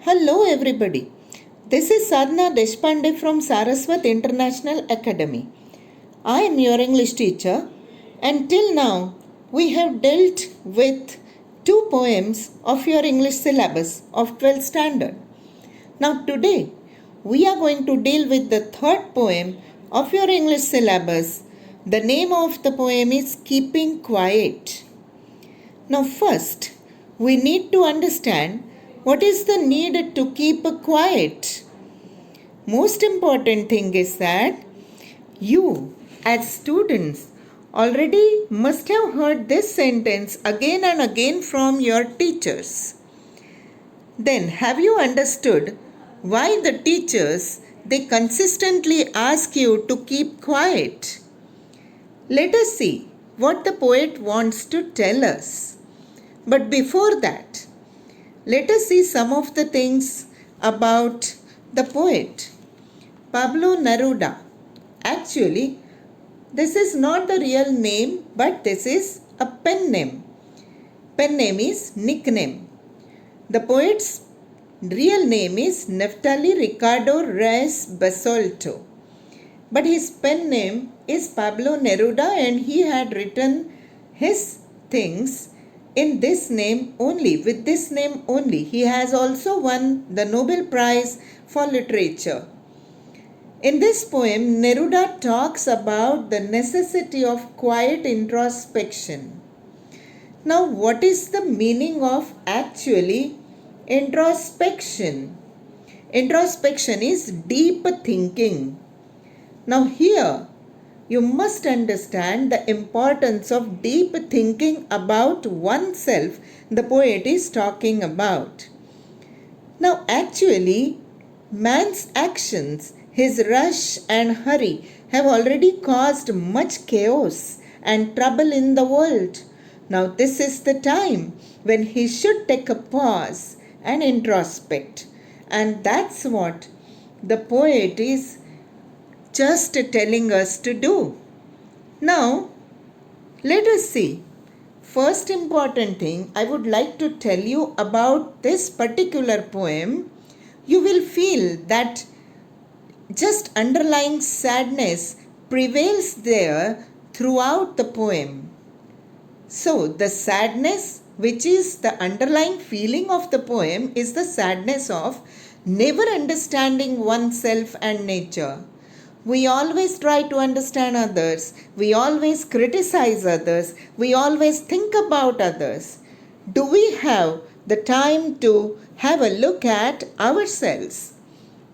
Hello everybody. This is Sadhna Deshpande from Saraswat International Academy. I am your English teacher and till now we have dealt with two poems of your English syllabus of 12th standard. Now today we are going to deal with the third poem of your English syllabus. The name of the poem is Keeping Quiet. Now first we need to understand what is the need to keep quiet. Most important thing is that you as students already must have heard this sentence again and again from your teachers. Then have you understood why the teachers they consistently ask you to keep quiet? Let us see what the poet wants to tell us. But before that, let us see some of the things about the poet. Pablo Neruda. Actually, this is not the real name, but this is a pen name. Pen name is nickname. The poet's real name is Neftali Ricardo Reyes Basolto. But his pen name is Pablo Neruda and he had written his things in this name only, with this name only. He has also won the Nobel Prize for Literature. In this poem, Neruda talks about the necessity of quiet introspection. Now, what is the meaning of actually introspection? Introspection is deep thinking. Now, here you must understand the importance of deep thinking about oneself the poet is talking about. Now actually, man's actions, his rush and hurry have already caused much chaos and trouble in the world. Now this is the time when he should take a pause and introspect. And that's what the poet is just telling us to do. Now, let us see. First important thing I would like to tell you about this particular poem. You will feel that just underlying sadness prevails there throughout the poem. So, the sadness which is the underlying feeling of the poem is the sadness of never understanding oneself and nature. We always try to understand others. We always criticize others. We always think about others. Do we have the time to have a look at ourselves?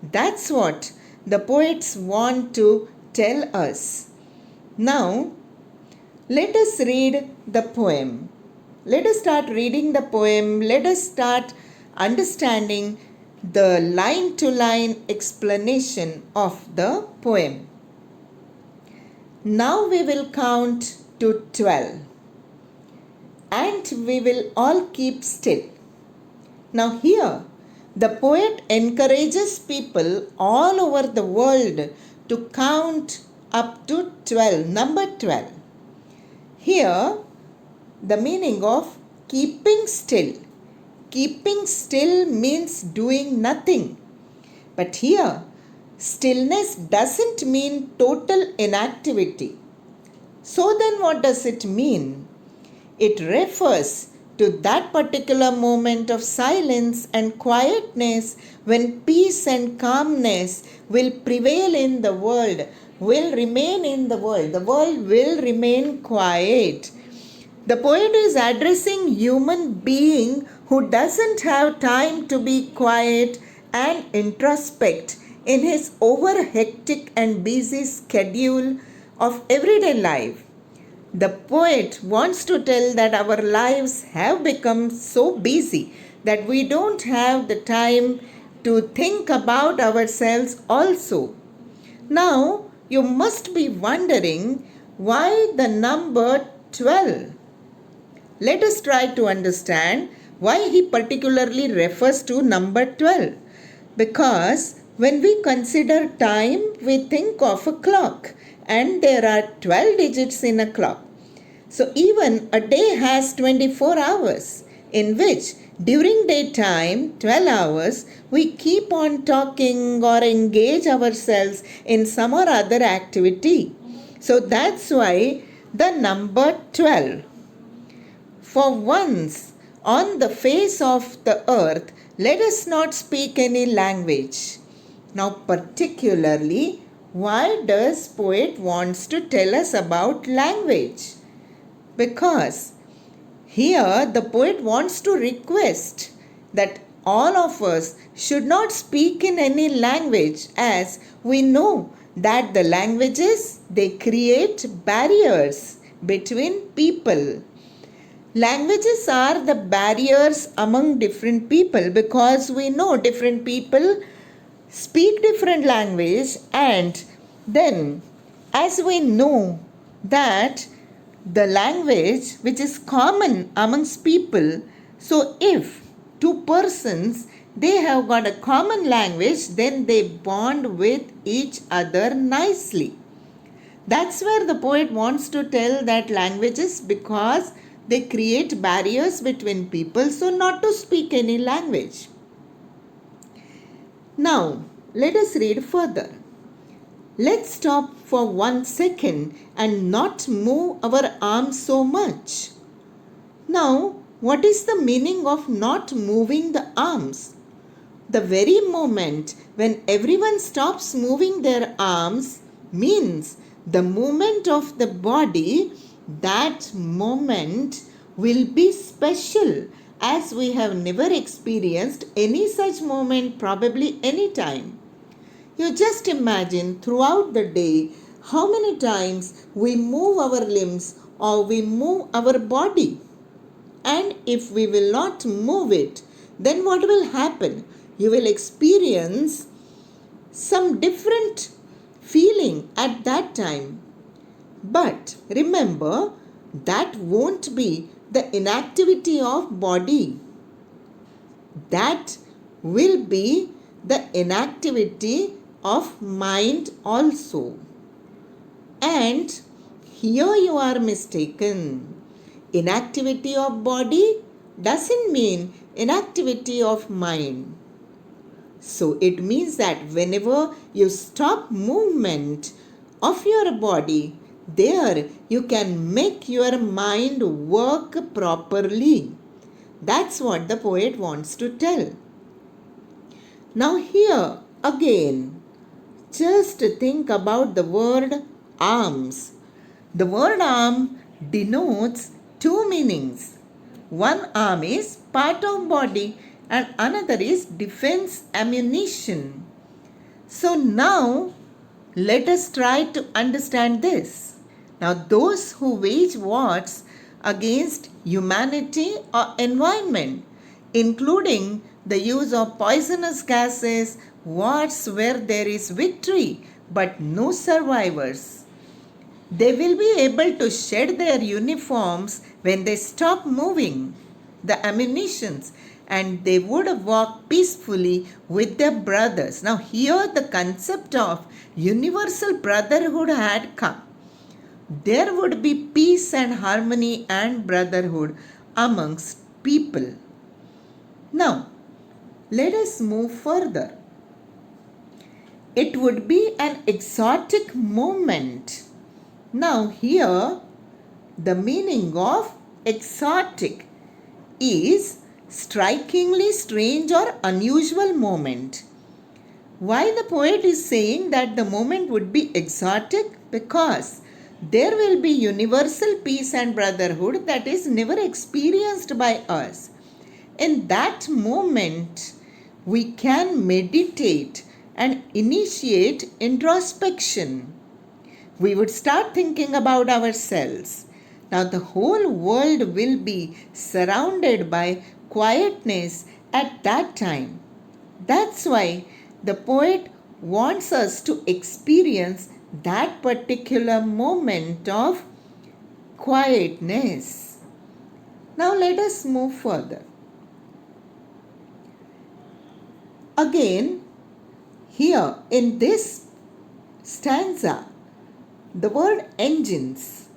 That's what the poets want to tell us. Now, let us read the poem. Let us start reading the poem. Let us start understanding the line-to-line explanation of the poem. Now we will count to 12 and we will all keep still. Now here the poet encourages people all over the world to count up to 12, number 12. Here the meaning of keeping still. Keeping still means doing nothing. But here, stillness doesn't mean total inactivity. So then what does it mean? It refers to that particular moment of silence and quietness when peace and calmness will prevail in the world, will remain in the world. The world will remain quiet. The poet is addressing human being who doesn't have time to be quiet and introspect in his over hectic and busy schedule of everyday life. The poet wants to tell that our lives have become so busy that we don't have the time to think about ourselves also. Now, you must be wondering why the number 12. Let us try to understand why he particularly refers to number 12. Because when we consider time, we think of a clock and there are 12 digits in a clock. So even a day has 24 hours in which during daytime, 12 hours, we keep on talking or engage ourselves in some or other activity. So that's why the number 12. For once on the face of the earth, let us not speak any language. Now, particularly, why does poet wants to tell us about language? Because here the poet wants to request that all of us should not speak in any language, as we know that the languages, they create barriers between people. Languages are the barriers among different people, because we know different people speak different language, and then as we know that the language which is common amongst people, so if two persons, they have got a common language, then they bond with each other nicely. That's where the poet wants to tell that languages, because they create barriers between people, so not to speak any language. Now, let us read further. Let's stop for 1 second and not move our arms so much. Now, what is the meaning of not moving the arms? The very moment when everyone stops moving their arms means the movement of the body, that moment will be special, as we have never experienced any such moment probably any time. You just imagine throughout the day how many times we move our limbs or we move our body. And if we will not move it, then what will happen? You will experience some different feeling at that time. But remember, that won't be the inactivity of body. That will be the inactivity of mind also. And here you are mistaken. Inactivity of body doesn't mean inactivity of mind. So it means that whenever you stop movement of your body, there you can make your mind work properly. That's what the poet wants to tell. Now here again, just think about the word arms. The word arm denotes two meanings. One arm is part of body and another is defense ammunition. So now let us try to understand this. Now those who wage wars against humanity or environment, including the use of poisonous gases, wars where there is victory but no survivors. They will be able to shed their uniforms when they stop moving the ammunitions, and they would walk peacefully with their brothers. Now here the concept of universal brotherhood had come. There would be peace and harmony and brotherhood amongst people. Now, let us move further. It would be an exotic moment. Now here, the meaning of exotic is strikingly strange or unusual moment. Why the poet is saying that the moment would be exotic? Because there will be universal peace and brotherhood that is never experienced by us. In that moment, we can meditate and initiate introspection. We would start thinking about ourselves. Now the whole world will be surrounded by quietness at that time. That's why the poet wants us to experience that particular moment of quietness. Now let us move further. Again, here in this stanza, the word engines.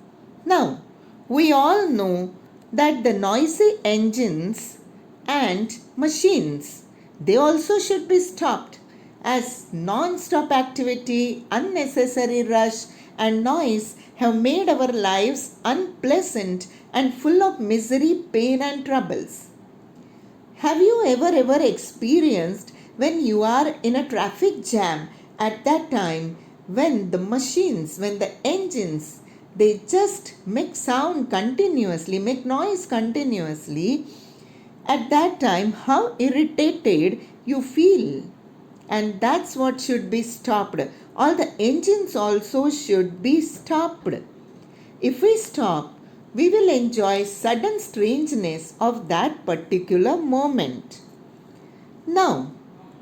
Now, we all know that the noisy engines and machines, they also should be stopped, as non-stop activity, unnecessary rush and noise have made our lives unpleasant and full of misery, pain and troubles. Have you ever experienced when you are in a traffic jam at that time, when the machines, when the engines, they just make sound continuously, make noise continuously, at that time how irritated you feel? And that's what should be stopped. All the engines also should be stopped. If we stop, we will enjoy sudden strangeness of that particular moment. Now,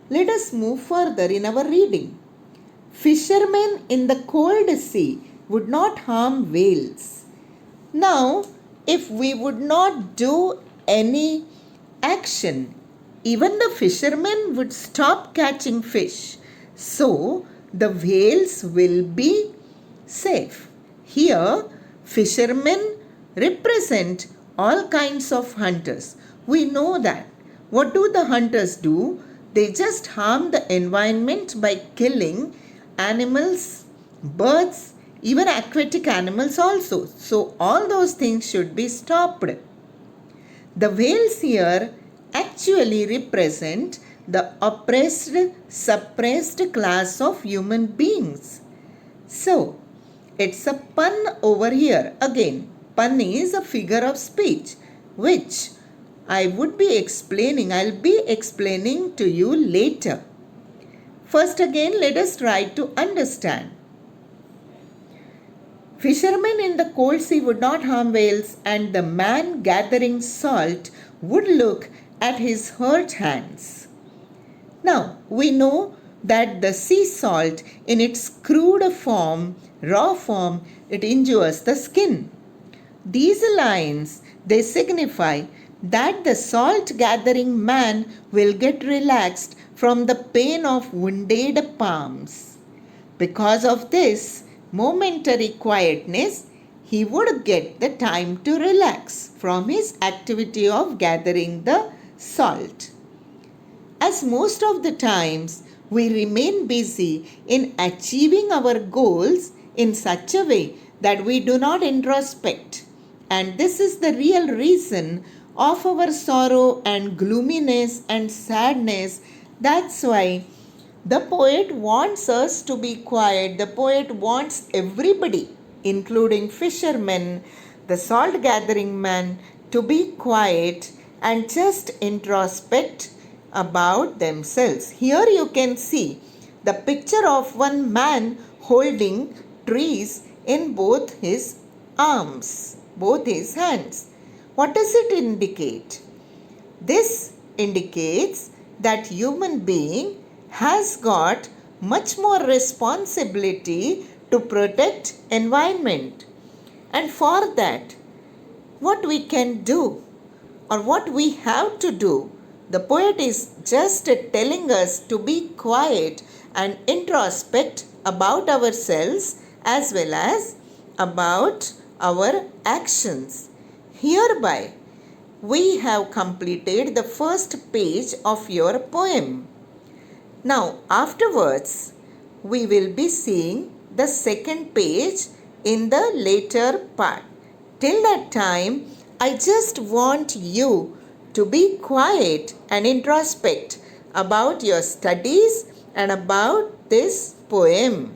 let us move further in our reading. Fishermen in the cold sea would not harm whales. Now, if we would not do any action, even the fishermen would stop catching fish. So, the whales will be safe. Here, fishermen represent all kinds of hunters. We know that. What do the hunters do? They just harm the environment by killing animals, birds, even aquatic animals also. So all those things should be stopped. The whales here actually represent the oppressed, suppressed class of human beings. So, it's a pun over here. Again, pun is a figure of speech which I'll be explaining to you later. First again, let us try to understand. Fishermen in the cold sea would not harm whales, and the man gathering salt would look at his hurt hands. Now, we know that the sea salt in its crude form, raw form, it injures the skin. These lines, they signify that the salt gathering man will get relaxed from the pain of wounded palms. Because of this momentary quietness, he would get the time to relax from his activity of gathering the salt. As most of the times we remain busy in achieving our goals in such a way that we do not introspect, and this is the real reason of our sorrow and gloominess and sadness. That's why the poet wants us to be quiet. The poet wants everybody, including fishermen, the salt gathering man, to be quiet and just introspect about themselves. Here you can see the picture of one man holding trees in both his arms, both his hands. What does it indicate? This indicates that human being has got much more responsibility to protect environment. And for that, what we can do or what we have to do, the poet is just telling us to be quiet and introspect about ourselves as well as about our actions. Hereby, we have completed the first page of your poem. Now, afterwards, we will be seeing the second page in the later part. Till that time, I just want you to be quiet and introspect about your studies and about this poem.